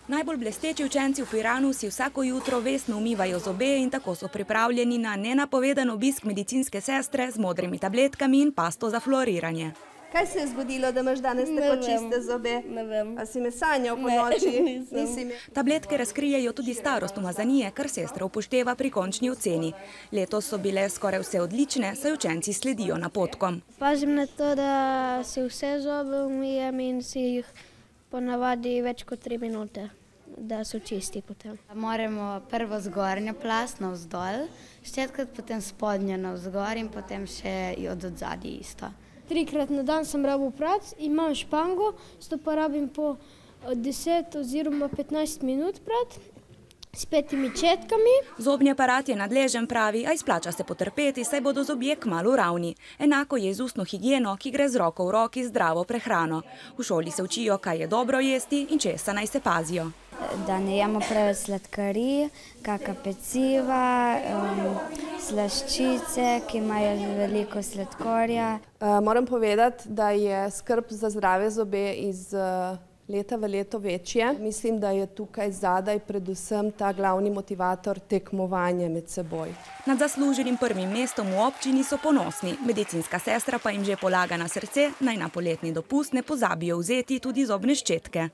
Najbolj blesteči učenci v Piranu si vsako jutro vestno umivajo zobe in tako so pripravljeni na nenapovedan obisk medicinske sestre z modrimi tabletkami in pasto za fluoriranje. Kaj se je zgodilo, da imaš danes tako čiste zobe? Ne vem. A si me sanjal po noči? Nisem. Tabletke razkrijejo tudi starost umazanije, kar sestra upošteva pri končni oceni. Letos so bile skoraj vse odlične, saj učenci sledijo napotkom. Pazim na to, da si vse zobe umijem in si jih ponavadi več kot 3 minute, da so čisti potem. Moramo prvo zgornjo plast navzdol, 4-krat potem spodnjo navzgor in potem še od odzadij isto. 3-krat na dan sem rabil prati, imam špango, zato pa rabim po 10 oziroma 15 minut prati s 5 četkami. Zobni aparat je nadležen, pravi, a izplača se potrpeti, saj bodo zobje kmalu ravni. Enako je z ustno higieno, ki gre z roko v roki z zdravo prehrano. V šoli se učijo, kaj je dobro jesti in česa naj se pazijo. Da ne jemo preveč sladkarij, kaka peciva, slaščice, ki imajo veliko sladkorja. Moram povedati, da je skrb za zdrave zobe iz leta v leto večje. Mislim, da je tukaj zadaj predvsem ta glavni motivator tekmovanje med seboj. Nad zasluženim prvim mestom v občini so ponosni. Medicinska sestra pa jim že polaga na srce, naj na poletni dopust ne pozabijo vzeti tudi zobne ščetke.